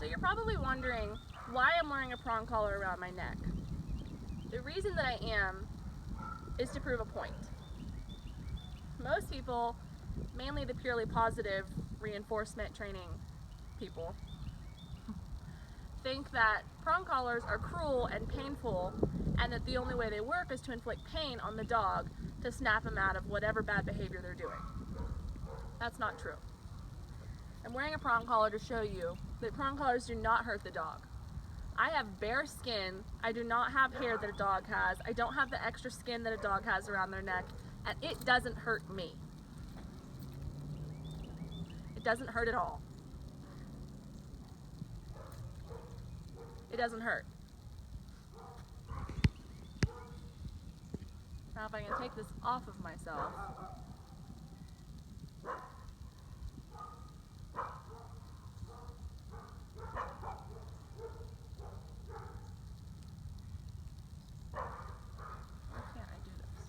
you're probably wondering why I'm wearing a prong collar around my neck. The reason that I am is to prove a point. Most people, mainly the purely positive reinforcement training people, think that prong collars are cruel and painful, and that the only way they work is to inflict pain on the dog to snap them out of whatever bad behavior they're doing. That's not true. I'm wearing a prong collar to show you that prong collars do not hurt the dog. I have bare skin. I do not have hair that a dog has. I don't have the extra skin that a dog has around their neck, and it doesn't hurt me. It doesn't hurt at all. It doesn't hurt. Now if I can take this off of myself. Why can't I do this?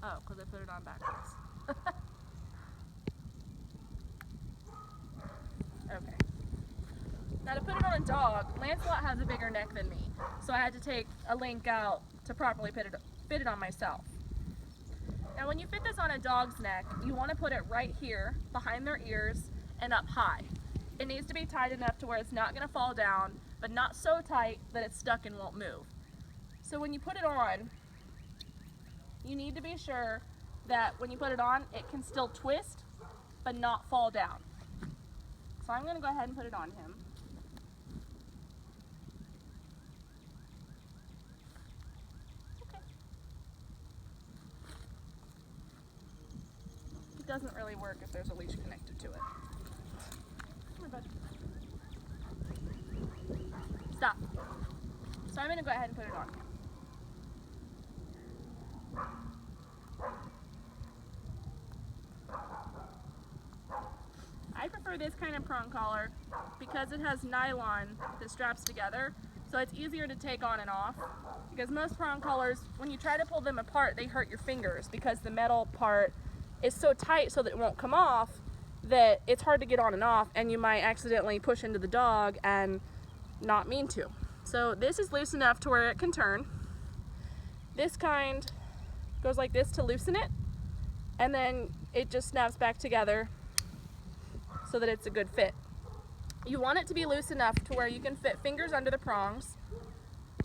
Oh, because I put it on backwards. Okay. Now to put it on a dog, Lancelot has a bigger neck than me, so I had to take a link out to properly fit it on myself. Now when you fit this on a dog's neck, you want to put it right here, behind their ears, and up high. It needs to be tight enough to where it's not going to fall down, but not so tight that it's stuck and won't move. So when you put it on, you need to be sure that when you put it on, it can still twist, but not fall down. So I'm going to go ahead and put it on him. Okay. It doesn't really work if there's a leash connected to it. Come here, bud. Stop. So I'm going to go ahead and put it on him. I prefer this kind of prong collar because it has nylon that straps together, so it's easier to take on and off. Because most prong collars, when you try to pull them apart, they hurt your fingers because the metal part is so tight so that it won't come off that it's hard to get on and off, and you might accidentally push into the dog and not mean to. So this is loose enough to where it can turn. This kind goes like this to loosen it, and then it just snaps back together so that it's a good fit. You want it to be loose enough to where you can fit fingers under the prongs,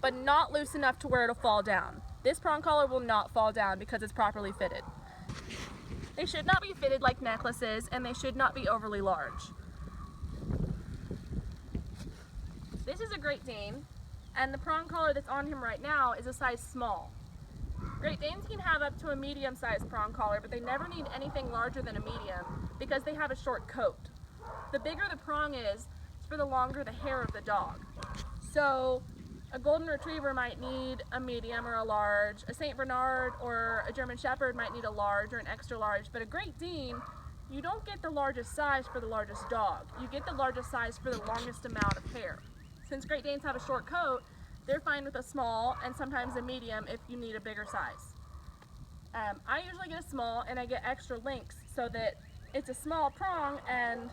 but not loose enough to where it'll fall down. This prong collar will not fall down because it's properly fitted. They should not be fitted like necklaces, and they should not be overly large. This is a Great Dane, and the prong collar that's on him right now is a size small. Great Danes can have up to a medium-sized prong collar, but they never need anything larger than a medium because they have a short coat. The bigger the prong is, for the longer the hair of the dog. So a golden retriever might need a medium or a large, a Saint Bernard or a German Shepherd might need a large or an extra large, but a Great Dane, you don't get the largest size for the largest dog. You get the largest size for the longest amount of hair. Since Great Danes have a short coat, they're fine with a small and sometimes a medium if you need a bigger size. I usually get a small, and I get extra links so that it's a small prong and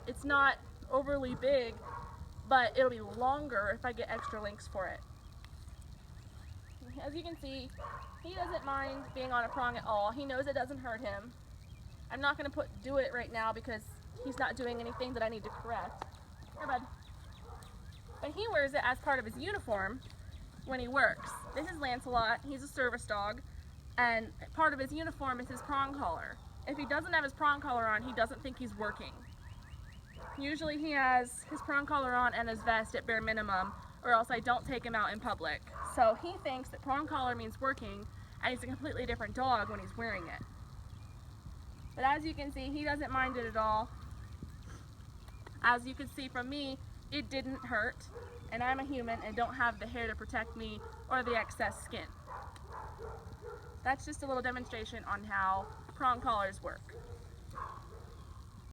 it's not overly big, but it'll be longer if I get extra links for it. As you can see, he doesn't mind being on a prong at all. He knows it doesn't hurt him. I'm not going to do it right now because he's not doing anything that I need to correct. Here, bud. But he wears it as part of his uniform when he works. This is Lancelot. He's a service dog, and part of his uniform is his prong collar. If he doesn't have his prong collar on, he doesn't think he's working. Usually he has his prong collar on and his vest at bare minimum, or else I don't take him out in public. So he thinks that prong collar means working, and he's a completely different dog when he's wearing it. But as you can see, he doesn't mind it at all. As you can see from me, it didn't hurt, and I'm a human and don't have the hair to protect me or the excess skin. That's just a little demonstration on how prong collars work.